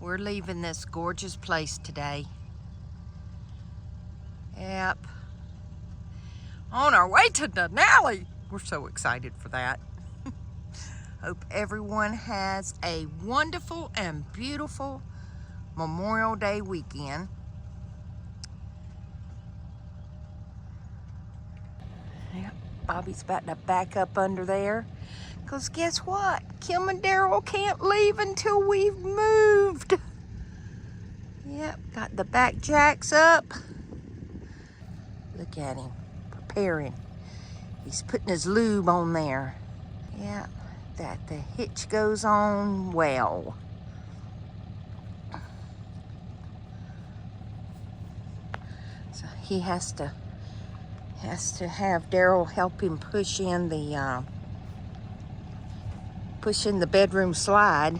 We're leaving this gorgeous place today. Yep. On our way to Denali. We're so excited for that. Hope everyone has a wonderful and beautiful Memorial Day weekend. Yep, Bobby's about to back up under there. Because guess what? Kim and Daryl can't leave until we've moved. Yep, got the back jacks up. Look at him, preparing. He's putting his lube on there. Yeah, that the hitch goes on well. So he has to have Daryl help him push in the bedroom slide.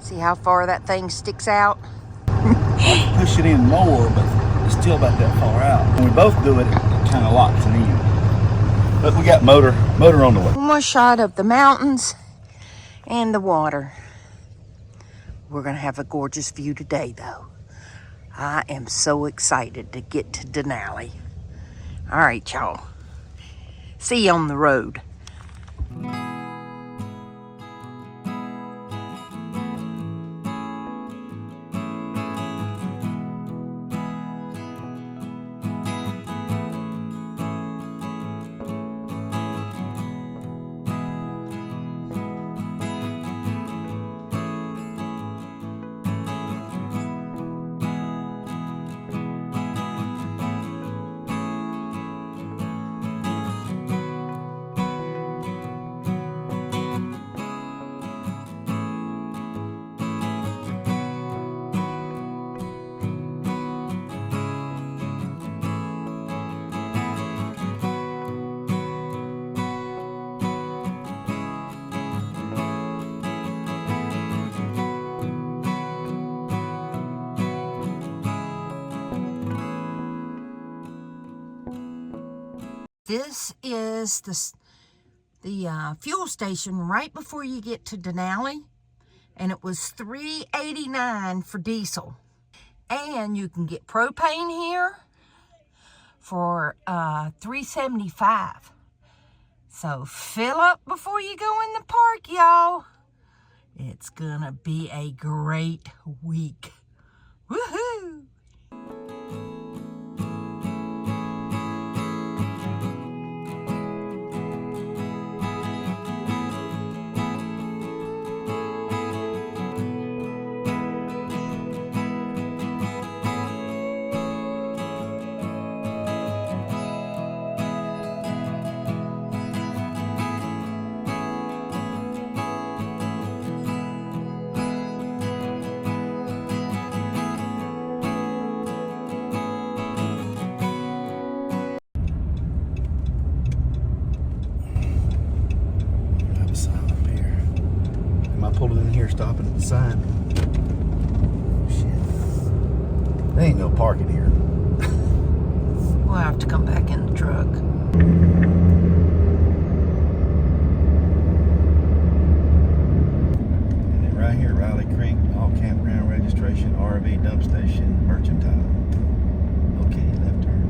See how far that thing sticks out? Push it in more, but it's still about that far out. When we both do it, it kind of locks it in. But we got motor on the way. One more shot of the mountains and the water. We're gonna have a gorgeous view today, though. I am so excited to get to Denali. All right, y'all. See you on the road. This is the fuel station right before you get to Denali, and it was $3.89 for diesel. And you can get propane here for $3.75. So fill up before you go in the park, y'all. It's gonna be a great week. Woohoo! Pulling in here, stopping at the sign. Shit. There ain't no parking here. We'll have to come back in the truck. And then right here, Riley Creek, all campground registration, RV dump station, mercantile. Okay, left turn.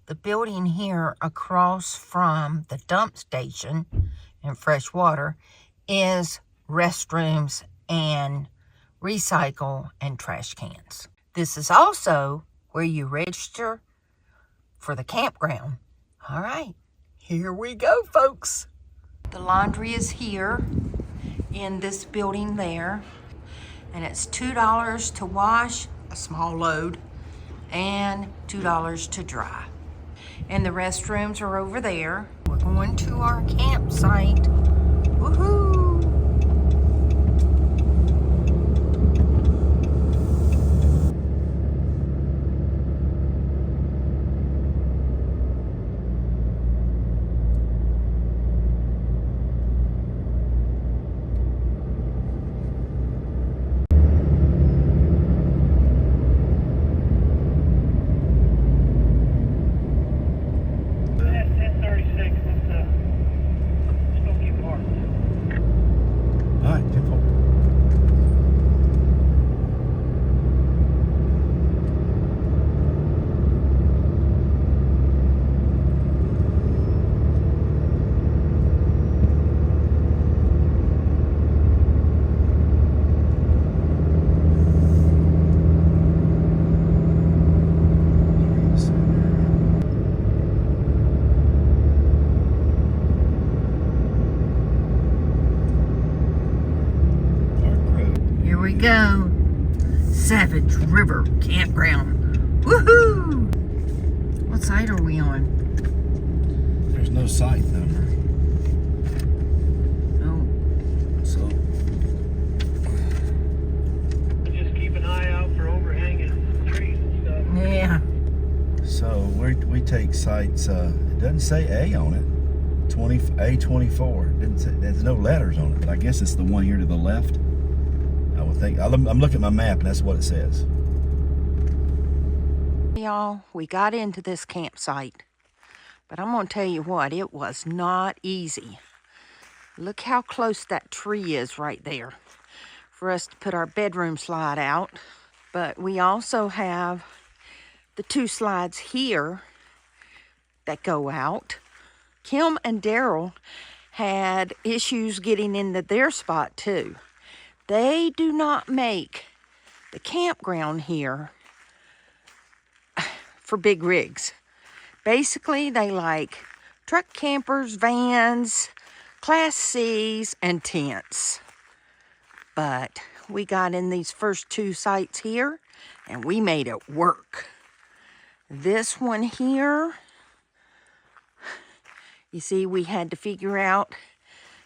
The building here across from the dump station and fresh water is restrooms and recycle and trash cans. This is also where you register for the campground. All right, here we go, folks. The laundry is here in this building there, and it's $2 to wash a small load and $2 to dry. And the restrooms are over there. We're going to our campsite. Woohoo! go. Savage River Campground. Woohoo! What site are we on? There's no site number. Oh, So Just keep an eye out for overhanging trees and stuff. yeah. so we take sites. It doesn't say A on it. A24. Didn't say, there's no letters on it, but I guess it's the one here to the left. I would think. I'm looking at my map, and that's what it says. Y'all, we got into this campsite, but I'm gonna tell you what, it was not easy. Look how close that tree is right there for us to put our bedroom slide out. But we also have the 2 slides here that go out. Kim and Daryl had issues getting into their spot too. They do not make the campground here for big rigs. Basically, they like truck campers, vans, Class C's, and tents. But we got in these first 2 sites here, and we made it work. This one here, you see, we had to figure out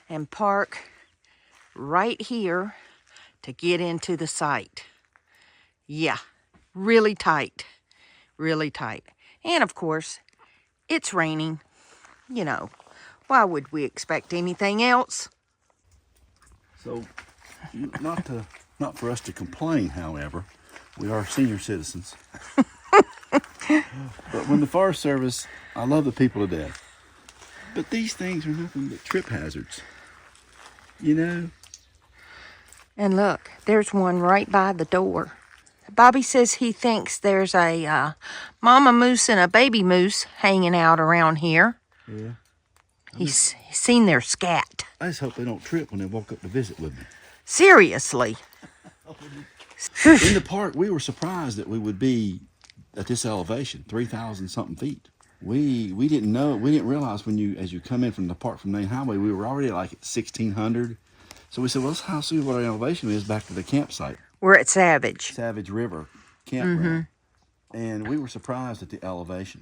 and park right here to get into the site. Yeah, really tight, really tight. And of course, it's raining. You know, why would we expect anything else? So, not for us to complain, however, we are senior citizens. But when the Forest Service, I love the people to death, but these things are nothing but trip hazards. You know? And look, there's one right by the door. Bobby says he thinks there's a mama moose and a baby moose hanging out around here. Yeah. He's seen their scat. I just hope they don't trip when they walk up to visit with me. Seriously. In the park, we were surprised that we would be at this elevation, 3,000 something feet. We didn't know, we didn't realize as you come in from the park from Main Highway, we were already like at 1,600. So we said, well, let's see what our elevation is back to the campsite. We're at Savage River Campground. And we were surprised at the elevation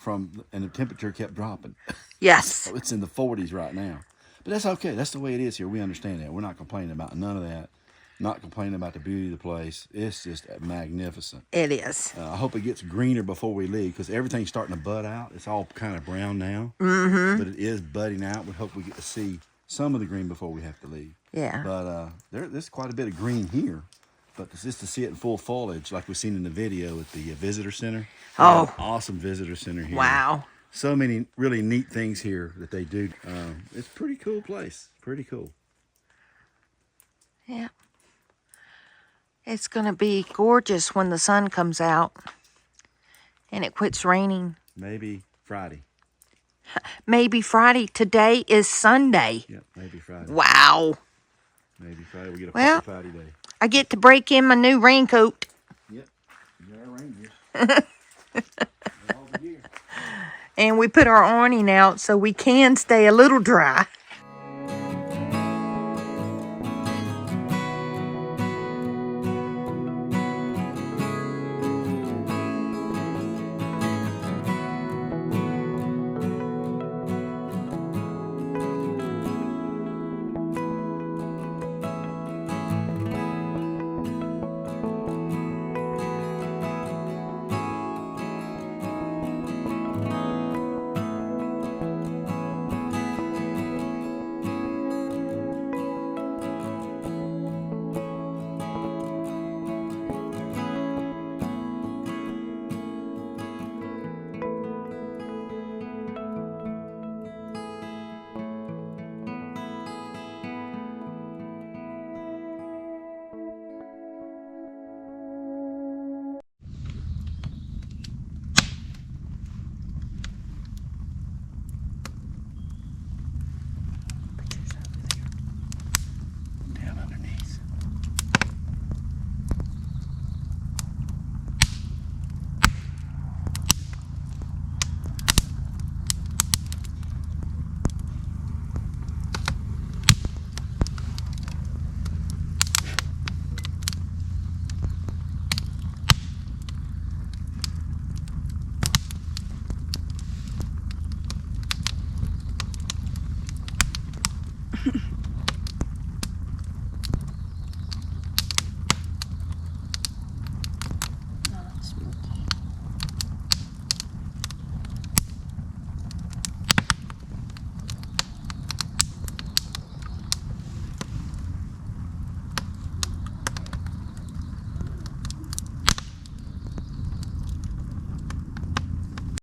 and the temperature kept dropping. Yes. So it's in the 40s right now. But that's okay. That's the way it is here. We understand that. We're not complaining about none of that. Not complaining about the beauty of the place. It's just magnificent. It is. I hope it gets greener before we leave because everything's starting to bud out. It's all kind of brown now. But it is budding out. We hope we get to see some of the green before we have to leave. Yeah. But there's quite a bit of green here. But just to see it in full foliage, like we've seen in the video at the visitor center. Oh. Awesome visitor center here. Wow. So many really neat things here that they do. It's a pretty cool place. Pretty cool. Yeah. It's going to be gorgeous when the sun comes out and it quits raining. Maybe Friday. Maybe Friday. Today is Sunday. Yep, maybe Friday. Wow. Maybe Friday. We get a Well, Friday day. I get to break in my new raincoat. Yep. You got our rain gear. And we put our awning out so we can stay a little dry.